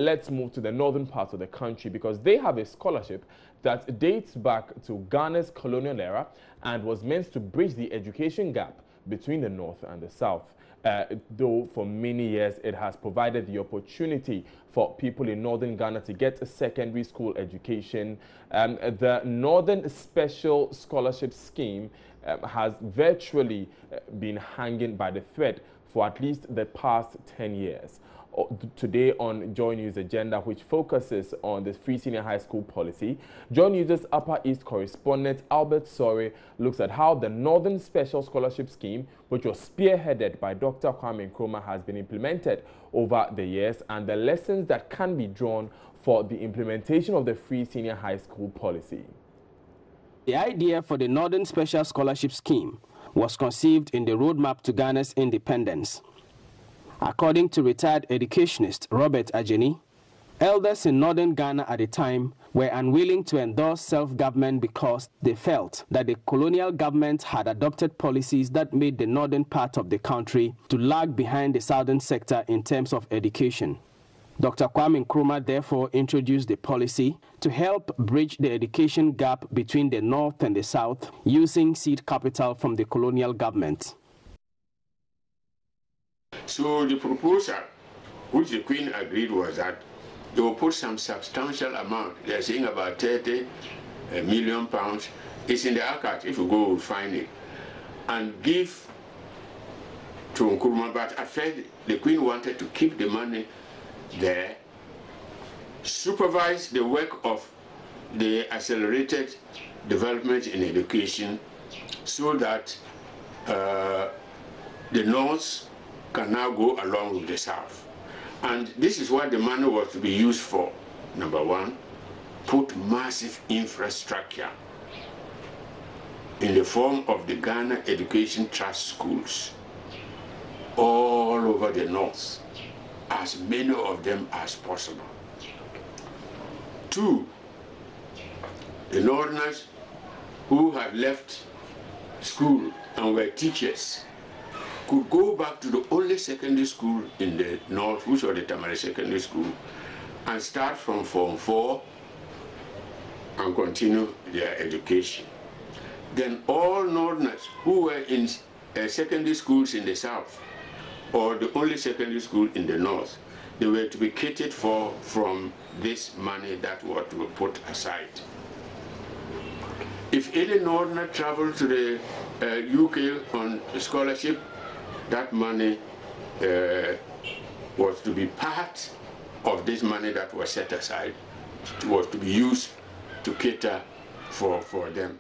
let's move to the northern part of the country, because they have a scholarship that dates back to Ghana's colonial era and was meant to bridge the education gap between the north and the south. Though for many years it has provided the opportunity for people in northern Ghana to get a secondary school education. The Northern Special Scholarship Scheme has virtually been hanging by the thread for at least the past 10 years. Today on Joy News Agenda, which focuses on the free senior high school policy, Joy News' Upper East correspondent Albert Sori looks at how the Northern Special Scholarship Scheme, which was spearheaded by Dr. Kwame Nkrumah, has been implemented over the years and the lessons that can be drawn for the implementation of the free senior high school policy. The idea for the Northern Special Scholarship Scheme was conceived in the roadmap to Ghana's independence. According to retired educationist Robert Ajeni, elders in northern Ghana at the time were unwilling to endorse self-government because they felt that the colonial government had adopted policies that made the northern part of the country to lag behind the southern sector in terms of education. Dr. Kwame Nkrumah therefore introduced the policy to help bridge the education gap between the north and the south using seed capital from the colonial government. So the proposal, which the Queen agreed, was that they will put some substantial amount. They're saying about 30 million pounds. It's in the archive. If you go, we'll find it. And give to Nkrumah. But at first, the Queen wanted to keep the money there, supervise the work of the accelerated development in education, so that the North can now go along with the South. And this is what the money was to be used for. Number one, put massive infrastructure in the form of the Ghana Education Trust schools all over the North, as many of them as possible. Two, the Northerners who have left school and were teachers could go back to the only secondary school in the north, which was the Tamale Secondary School, and start from Form 4 and continue their education. Then all Northerners who were in secondary schools in the south, or the only secondary school in the north, they were to be catered for from this money that was to be put aside. If any Northerner traveled to the UK on scholarship, that money was to be part of this money that was set aside. It was to be used to cater for them.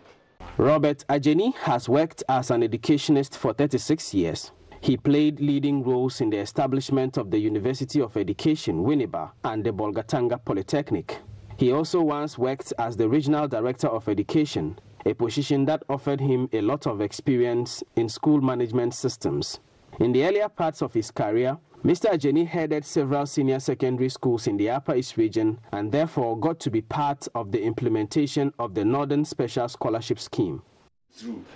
Robert Ajeni has worked as an educationist for 36 years. He played leading roles in the establishment of the University of Education, Winneba, and the Bolgatanga Polytechnic. He also once worked as the Regional Director of Education, a position that offered him a lot of experience in school management systems. In the earlier parts of his career, Mr. Ajeni headed several senior secondary schools in the Upper East region and therefore got to be part of the implementation of the Northern Special Scholarship Scheme.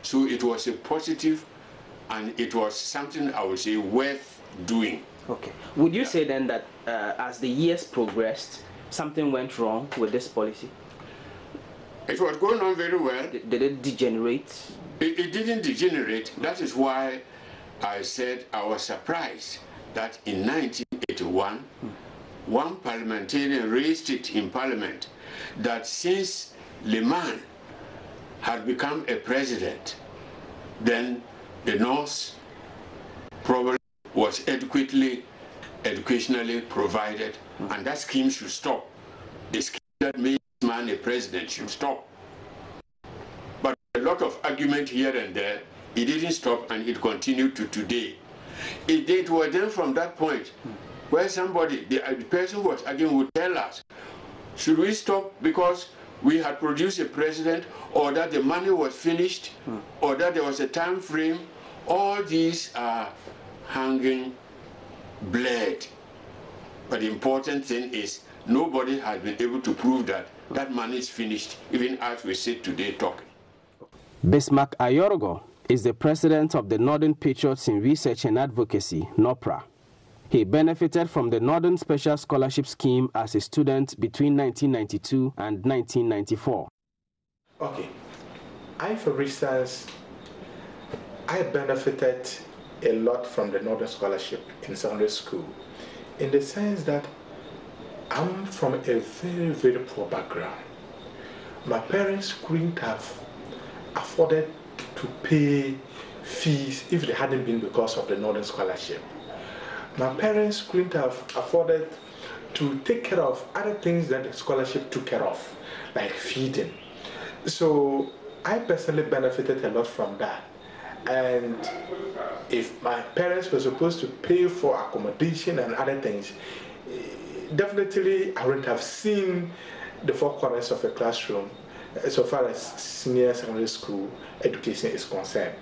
So it was a positive, and it was something, I would say, worth doing. Okay. Would you say then that as the years progressed, something went wrong with this policy? It was going on very well. Did it degenerate? It didn't degenerate. That is why I said I was surprised that in 1981, one parliamentarian raised it in Parliament that since Liman had become a president, then the North probably was adequately educationally provided, and that scheme should stop. The scheme that made this man a president should stop. But a lot of argument here and there, it didn't stop, and it continued to today. It was then from that point where somebody, the person who was arguing, would tell us, should we stop because we had produced a president, or that the money was finished, or that there was a time frame? All these are hanging blade. But the important thing is nobody has been able to prove that that money is finished, even as we sit today talking. Bismarck Ayorogo is the president of the Northern Patriots in Research and Advocacy, NOPRA. He benefited from the Northern Special Scholarship Scheme as a student between 1992 and 1994. Okay. For instance, I benefited a lot from the Northern Scholarship in secondary school, in the sense that I'm from a very, very poor background. My parents couldn't have afforded to pay fees if they hadn't been because of the Northern Scholarship. My parents couldn't have afforded to take care of other things that the scholarship took care of, like feeding. So I personally benefited a lot from that. And if my parents were supposed to pay for accommodation and other things, definitely I wouldn't have seen the four corners of a classroom so far as senior secondary school education is concerned.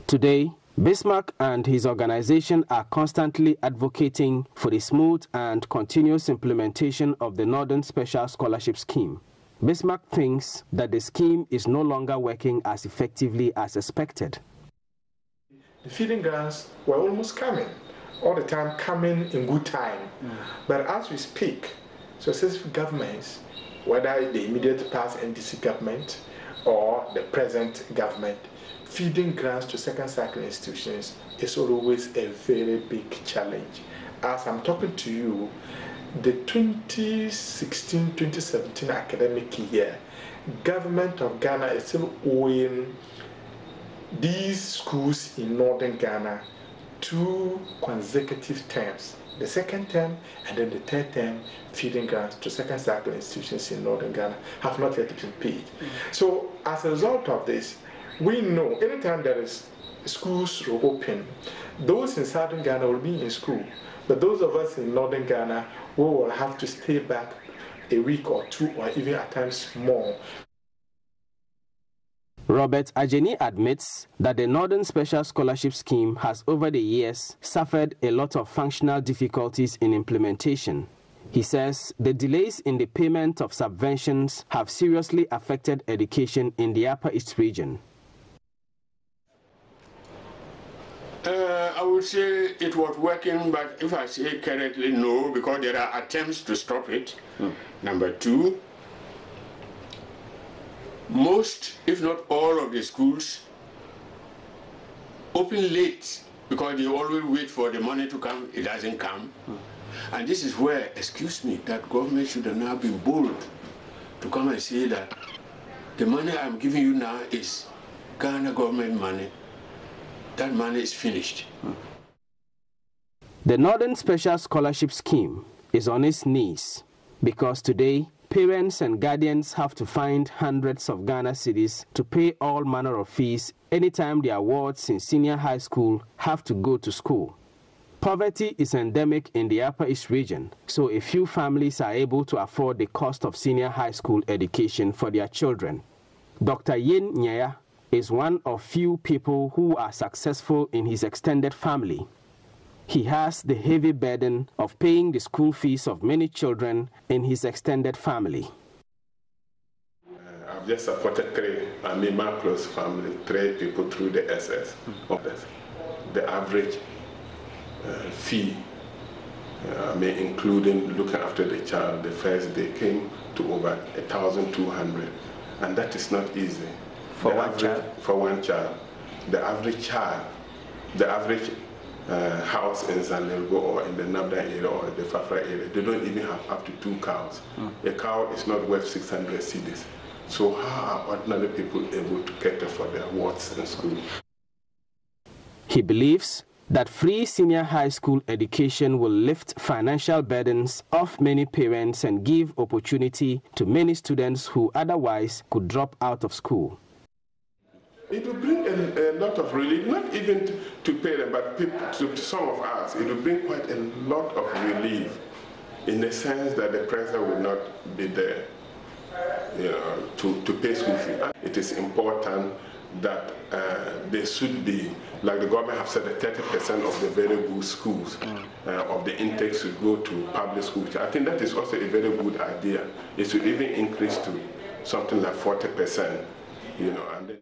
Today, Bismarck and his organization are constantly advocating for the smooth and continuous implementation of the Northern Special Scholarship Scheme. Bismarck thinks that the scheme is no longer working as effectively as expected. The feeding grants were almost coming, all the time coming in good time. But as we speak, successive governments, whether the immediate past NDC government or the present government, feeding grants to second cycle institutions is always a very big challenge. As I'm talking to you, the 2016-2017 academic year, government of Ghana is still owing these schools in northern Ghana 2 consecutive terms. The second term and then the third term feeding grants to second cycle institutions in northern Ghana have not yet been paid. So as a result of this, we know anytime there is schools open, those in southern Ghana will be in school, but those of us in northern Ghana will have to stay back a week or 2 or even at times more. Robert Ajeni admits that the Northern Special Scholarship Scheme has over the years suffered a lot of functional difficulties in implementation. He says the delays in the payment of subventions have seriously affected education in the Upper East region. I would say it was working, but if I say correctly, no, because there are attempts to stop it. Number 2, most, if not all of the schools open late because they always wait for the money to come, it doesn't come. And this is where, excuse me, that government should have now been bold to come and say that the money I'm giving you now is Ghana government money. That money is finished. The Northern Special Scholarship Scheme is on its knees because today parents and guardians have to find hundreds of Ghana cedis to pay all manner of fees anytime their wards in senior high school have to go to school. Poverty is endemic in the Upper East region, so a few families are able to afford the cost of senior high school education for their children. Dr. Yin Nyaya is one of few people who are successful in his extended family. He has the heavy burden of paying the school fees of many children in his extended family. I've just supported my close family, 3 people through the SS. The average fee, including looking after the child, the first day came to over 1,200, and that is not easy. For one child, the average house in Zanelgo or in the Nabda area or the Fafra area, they don't even have up to 2 cows. A cow is not worth 600 cedis. So how are ordinary people able to cater for their wards in school? He believes that free senior high school education will lift financial burdens off many parents and give opportunity to many students who otherwise could drop out of school. It will bring a lot of relief, not even to parents, but to some of us. It will bring quite a lot of relief in the sense that the pressure will not be there, to pay school fees. It is important that there should be, like the government have said, that 30% of the very good schools of the intake should go to public schools. I think that is also a very good idea. It should even increase to something like 40%, and then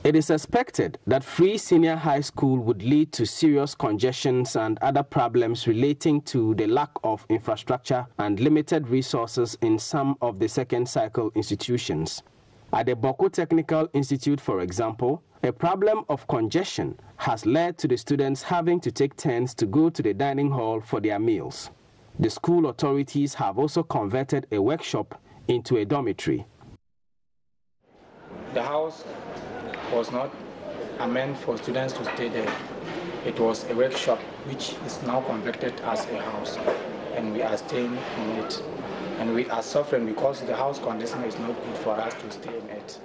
It is expected that free senior high school would lead to serious congestions and other problems relating to the lack of infrastructure and limited resources in some of the second cycle institutions. At the Boko Technical Institute, for example, a problem of congestion has led to the students having to take turns to go to the dining hall for their meals. The school authorities have also converted a workshop into a dormitory. The house was not meant for students to stay there. It was a workshop which is now converted as a house, and we are staying in it. And we are suffering because the house condition is not good for us to stay in it.